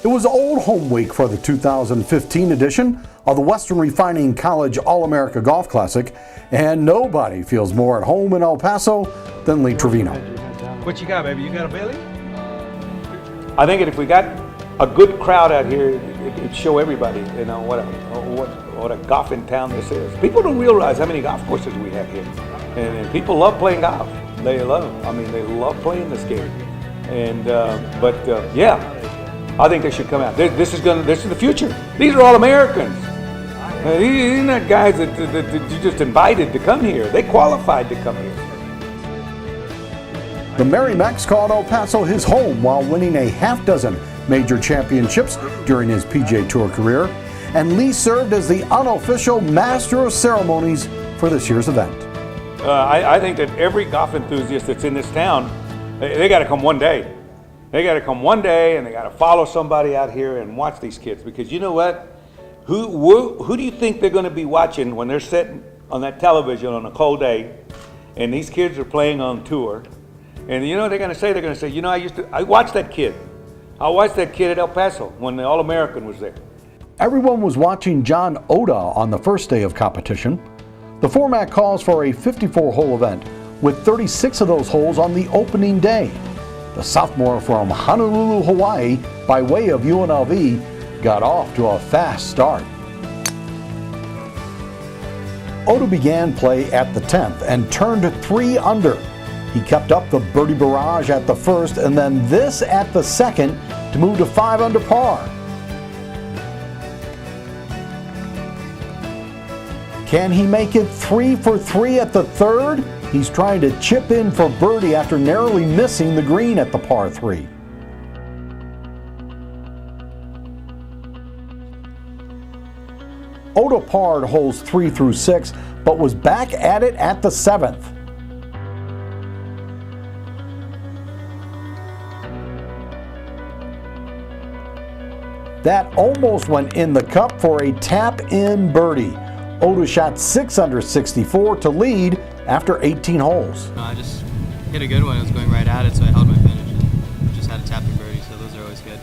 It was Old Home Week for the 2015 edition of the Western Refining College All-America Golf Classic, and nobody feels more at home in El Paso than Lee Trevino. What you got, baby? You got a Bailey? I think if we got a good crowd out here, it'd show everybody, you know, what a golfing town this is. People don't realize how many golf courses we have here, and people love playing golf. They love playing this game, and yeah. I think they should come out. This is the future. These are all Americans. These are not guys that you just invited to come here. They qualified to come here. The Merrimax called El Paso his home while winning a half dozen major championships during his PGA Tour career, and Lee served as the unofficial master of ceremonies for this year's event. I think that every golf enthusiast that's in this town, they got to come one day. They got to come one day and they got to follow somebody out here and watch these kids, because you know what? Who do you think they're going to be watching when they're sitting on that television on a cold day and these kids are playing on tour? And you know what they're going to say? They're going to say, you know, I watched that kid. I watched that kid at El Paso when the All-American was there. Everyone was watching John Oda on the first day of competition. The format calls for a 54-hole event with 36 of those holes on the opening day. The sophomore from Honolulu, Hawaii, by way of UNLV, got off to a fast start. Oda began play at the 10th and turned 3 under. He kept up the birdie barrage at the first and then this at the second to move to 5 under par. Can he make it 3 for 3 at the third? He's trying to chip in for birdie after narrowly missing the green at the par 3. Oda parred holes 3 through 6, but was back at it at the 7th. That almost went in the cup for a tap-in birdie. Oda shot 6 under 64 to lead after 18 holes. I just hit a good one. It was going right at it, so I held my finish and just had a tap and birdie, so those are always good.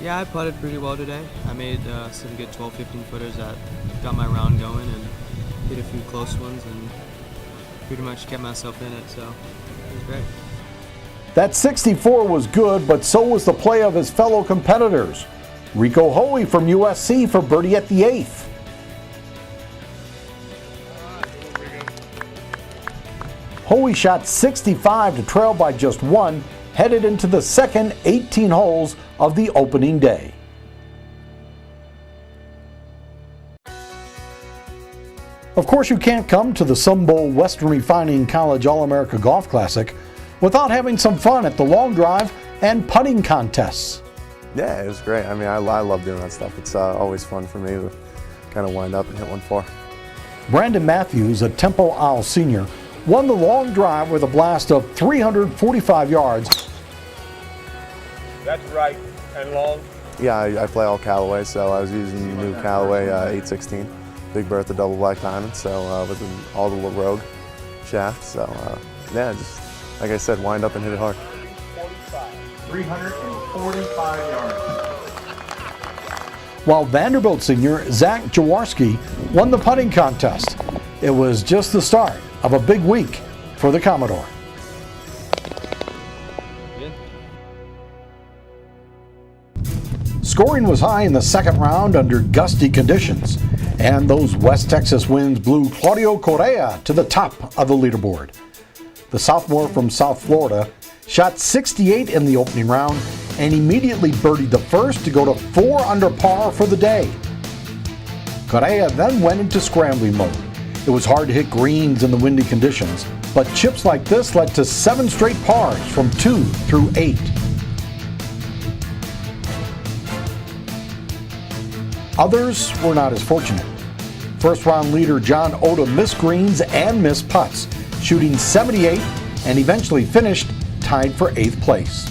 Yeah, I putted pretty well today. I made some good 12, 15 footers that got my round going and hit a few close ones and pretty much kept myself in it, so it was great. That 64 was good, but so was the play of his fellow competitors. Rico Hoey from USC for birdie at the 8th. Hoey shot 65 to trail by just 1, headed into the second 18 holes of the opening day. Of course, you can't come to the Sun Bowl Western Refining College All-America Golf Classic without having some fun at the long drive and putting contests. Yeah, it was great. I mean, I love doing that stuff. It's always fun for me to kind of wind up and hit one for. Brandon Matthews, a Temple Owl senior, won the long drive with a blast of 345 yards. That's right and long. Yeah, I play all Callaway, so I was using the new Callaway 816, Big Bertha double black diamond, so with all the Rogue shafts. So yeah, just like I said, wind up and hit it hard. 345 yards. While Vanderbilt senior Zach Jaworski won the putting contest. It was just the start of a big week for the Commodore. Scoring was high in the second round under gusty conditions, and those West Texas winds blew Claudio Correa to the top of the leaderboard. The sophomore from South Florida shot 68 in the opening round and immediately birdied the first to go to 4 under par for the day. Correa then went into scrambling mode. It was hard to hit greens in the windy conditions, but chips like this led to 7 straight pars from 2 through 8. Others were not as fortunate. First round leader John Oda missed greens and missed putts, shooting 78 and eventually finished tied for 8th place.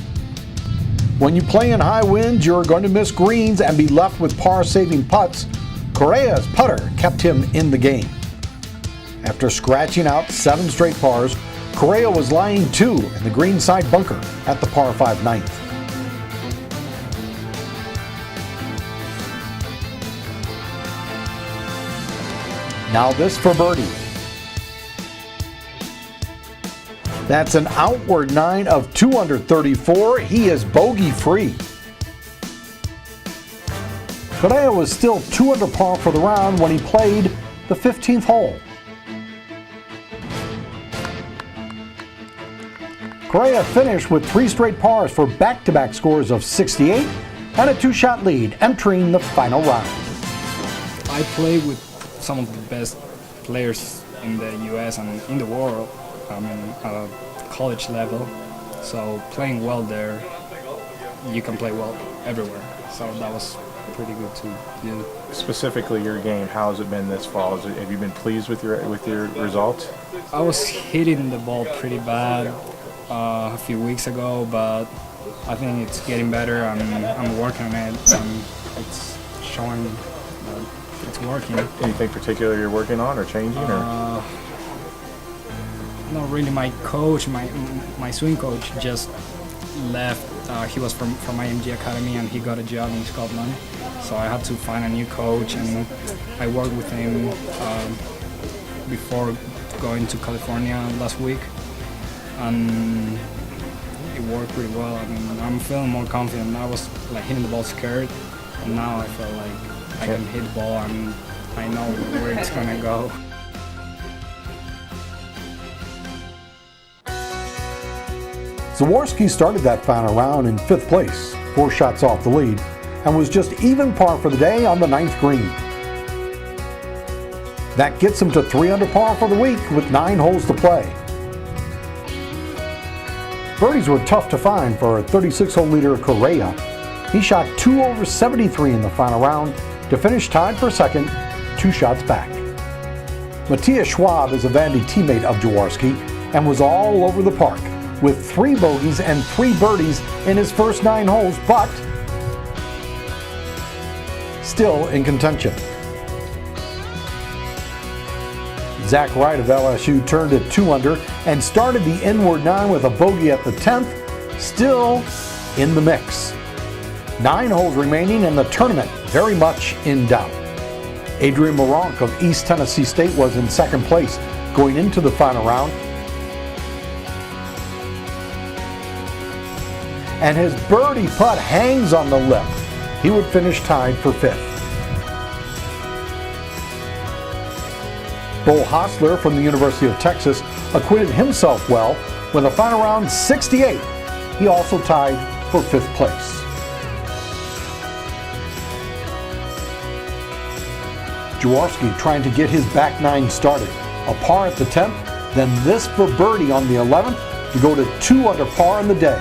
When you play in high winds, you're going to miss greens and be left with par-saving putts. Correa's putter kept him in the game. After scratching out 7 straight pars, Correa was lying 2 in the greenside bunker at the par 5 ninth. Now this for birdie. That's an outward 9 of 2 under 34. He is bogey free. Correa was still 2 under par for the round when he played the 15th hole. Correa finished with 3 straight pars for back-to-back scores of 68 and a 2-shot lead entering the final round. I play with some of the best players in the US and in the world. I mean, college level. So playing well there, you can play well everywhere. So that was pretty good to do. Specifically, your game, how has it been this fall? Have you been pleased with your results? I was hitting the ball pretty bad a few weeks ago, but I think it's getting better. I'm working on it, and it's showing that it's working. Anything particular you're working on or changing? Or? Not really. My coach, my swing coach, just left. He was from IMG Academy, and he got a job in Scotland. So I had to find a new coach, and I worked with him before going to California last week, and it worked pretty well. I mean, I'm feeling more confident. I was like hitting the ball scared, and now I feel like I can hit the ball and I know where it's gonna go. Jaworski started that final round in 5th place, 4 shots off the lead, and was just even par for the day on the 9th green. That gets him to 3 under par for the week with 9 holes to play. Birdies were tough to find for 36-hole leader Correa. He shot 2 over 73 in the final round to finish tied for second, 2 shots back. Matthias Schwab is a Vandy teammate of Jaworski and was all over the park with 3 bogeys and 3 birdies in his first 9 holes, but still in contention. Zach Wright of LSU turned it 2 under and started the inward 9 with a bogey at the 10th, still in the mix. 9 holes remaining and the tournament very much in doubt. Adrian Moronk of East Tennessee State was in 2nd place going into the final round, and his birdie putt hangs on the lip. He would finish tied for 5th. Bo Hostler from the University of Texas acquitted himself well with a final round 68. He also tied for 5th place. Jaworski trying to get his back 9 started. A par at the 10th, then this for birdie on the 11th to go to 2 under par in the day.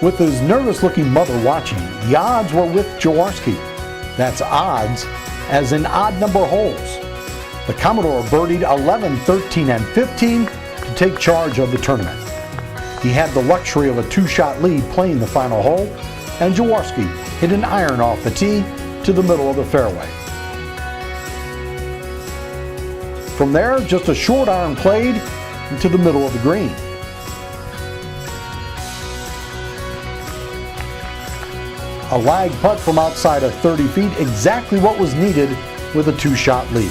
With his nervous-looking mother watching, the odds were with Jaworski. That's odds, as in odd number holes. The Commodore birdied 11, 13, and 15 to take charge of the tournament. He had the luxury of a 2-shot lead playing the final hole, and Jaworski hit an iron off the tee to the middle of the fairway. From there, just a short iron played into the middle of the green. A lag putt from outside of 30 feet, exactly what was needed with a 2-shot lead.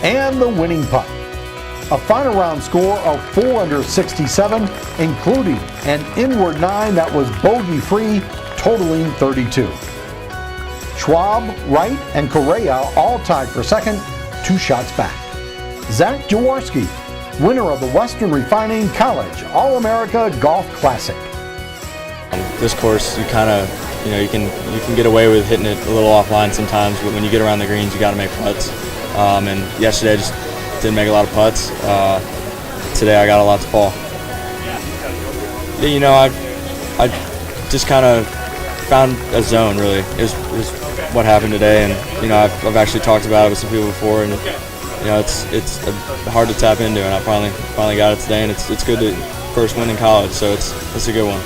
And the winning putt. A final round score of 4 under 67, including an inward 9 that was bogey-free, totaling 32. Schwab, Wright, and Correa all tied for second, 2 shots back. Zach Jaworski, winner of the Western Refining College All-America Golf Classic. This course, you kind of, you can get away with hitting it a little offline sometimes, but when you get around the greens, you got to make putts. And yesterday, I just didn't make a lot of putts. Today, I got a lot to fall. I just kind of found a zone. Really, is what happened today, and I've actually talked about it with some people before, and it's hard to tap into, and I finally got it today, and it's good to first win in college, so it's a good one.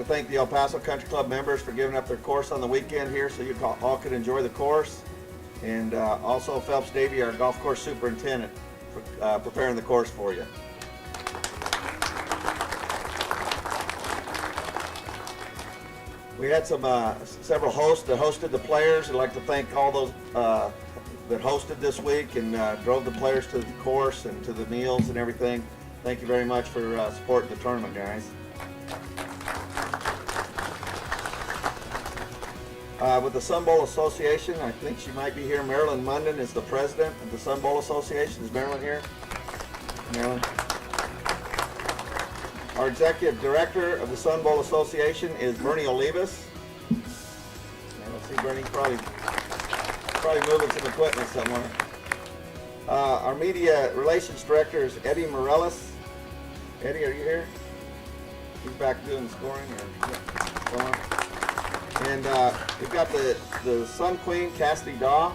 thank the El Paso Country Club members for giving up their course on the weekend here so you all could enjoy the course. And also Phelps Davey, our golf course superintendent, for preparing the course for you. We had several hosts that hosted the players. I'd like to thank all those that hosted this week and drove the players to the course and to the meals and everything. Thank you very much for supporting the tournament, guys. With the Sun Bowl Association, I think she might be here. Marilyn Munden is the president of the Sun Bowl Association. Is Marilyn here? Marilyn. Our executive director of the Sun Bowl Association is Bernie Olivas. Let's see, Bernie's probably moving some equipment somewhere. Our media relations director is Eddie Morellis. Eddie, are you here? He's back doing scoring or scoring. And we've got the Sun Queen, Cassidy Daw.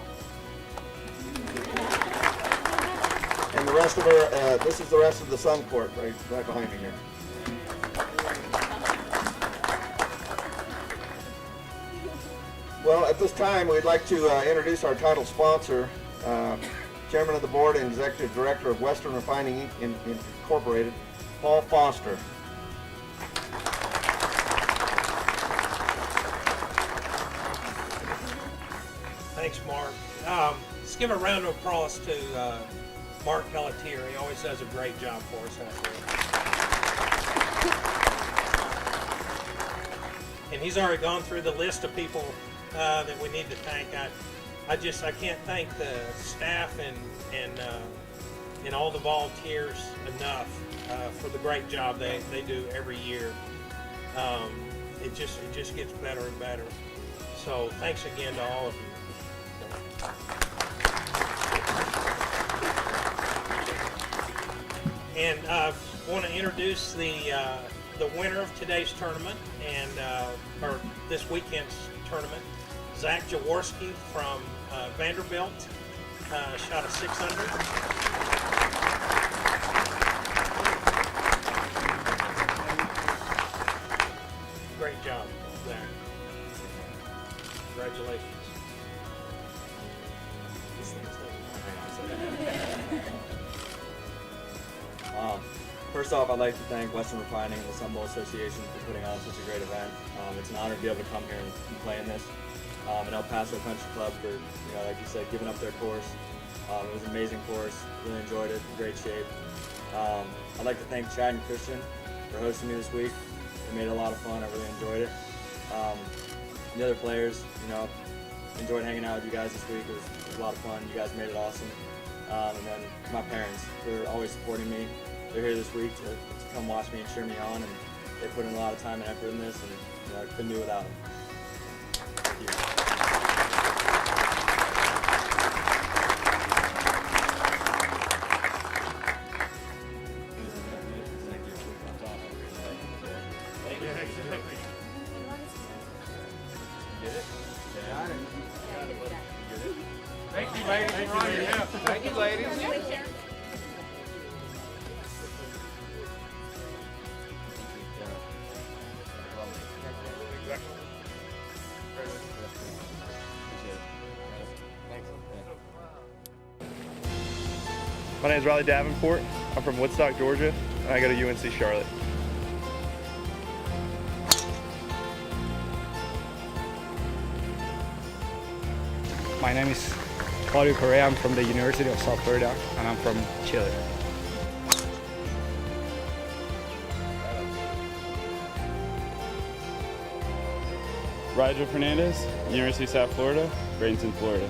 And the rest of her, this is the rest of the Sun Court right behind me here. Well, at this time, we'd like to introduce our title sponsor, Chairman of the Board and Executive Director of Western Refining Incorporated, Paul Foster. Thanks, Mark. Let's give a round of applause to Mark Pelletier. He always does a great job for us out there. And he's already gone through the list of people that we need to thank. I can't thank the staff and all the volunteers enough for the great job they do every year. It just gets better and better. So thanks again to all of you. And I want to introduce the winner of today's tournament or this weekend's tournament, Zach Jaworski from Vanderbilt, shot a 600. Great job, Zach. Congratulations. First off, I'd like to thank Western Refining and the Sun Bowl Association for putting on such a great event. It's an honor to be able to come here and play in this. And El Paso Country Club for, like you said, giving up their course. It was an amazing course. Really enjoyed it. Great shape. I'd like to thank Chad and Christian for hosting me this week. It made it a lot of fun. I really enjoyed it. The other players, enjoyed hanging out with you guys this week. It was a lot of fun. You guys made it awesome. And then my parents, they're always supporting me. They're here this week to come watch me and cheer me on, and they put in a lot of time and effort in this, and I couldn't do it without them. Thank you. Thank you, ladies. Thank you, ladies. My name is Riley Davenport. I'm from Woodstock, Georgia, and I go to UNC Charlotte. My name is Paso Correa. I'm from the University of South Florida, and I'm from Chile. Roger Fernandez, University of South Florida, Bradenton, Florida.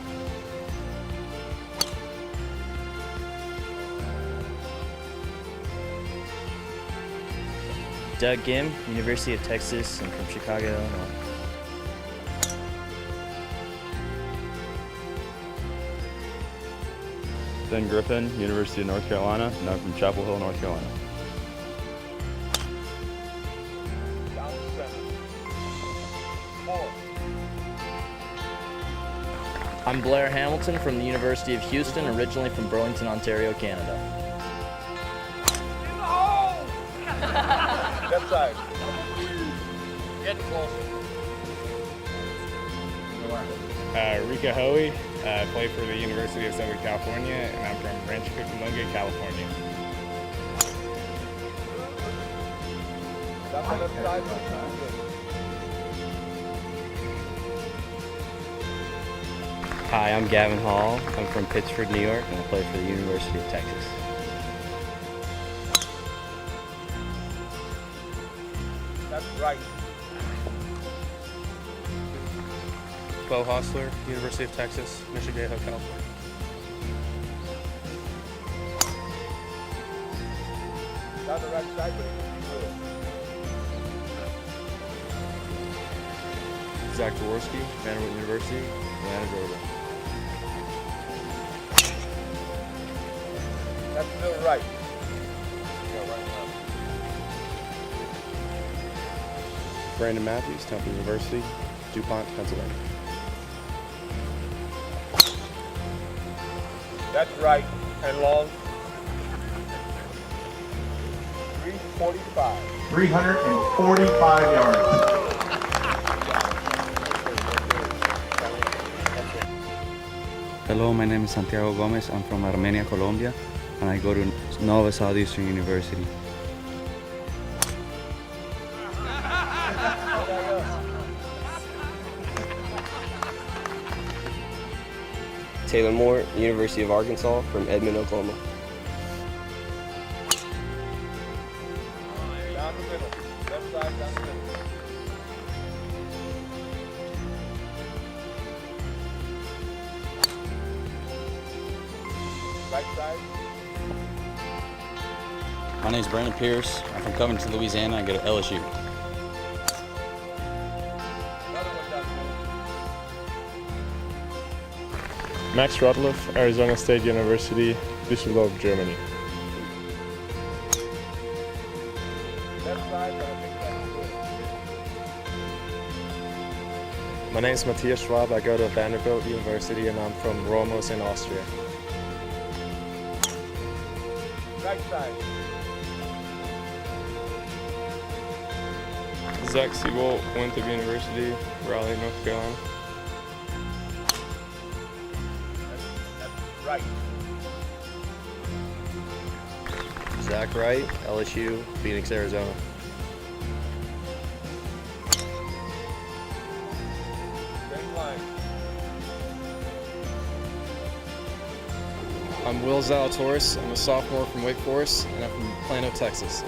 Doug Gim, University of Texas, and from Chicago, Illinois. Ben Griffin, University of North Carolina, and I'm from Chapel Hill, North Carolina. I'm Blair Hamilton from the University of Houston, originally from Burlington, Ontario, Canada. Left side. Getting closer. Rika Hoey. I play for the University of Southern California, and I'm from Rancho Cucamonga, California. Hi, I'm Gavin Hall. I'm from Pittsford, New York, and I play for the University of Texas. That's right. Bo Hostler, University of Texas, Michigan, California. Down the right side, but it's good. Zach Jaworski, Vanderbilt University, Atlanta, Georgia. That's still right. Brandon Matthews, Temple University, DuPont, Pennsylvania. That's right. And long. 345. 345 yards. Hello, my name is Santiago Gomez. I'm from Armenia, Colombia, and I go to Nova Southeastern University. Taylor Moore, University of Arkansas, from Edmond, Oklahoma. Down the middle. Left side, down the middle. Right side. My name is Brandon Pierce. I'm from Covington, Louisiana. I go to LSU. Another one down the middle. Max Rotloff, Arizona State University, Düsseldorf, Germany. Left side, but I think that's good. My name is Matthias Schwab. I go to Vanderbilt University, and I'm from Romos in Austria. Right side. Zach Siebold, Winthrop University, Raleigh, North Carolina. That's right. Zach Wright, LSU, Phoenix, Arizona. Same line. I'm Will Zalatoris. I'm a sophomore from Wake Forest, and I'm from Plano, Texas.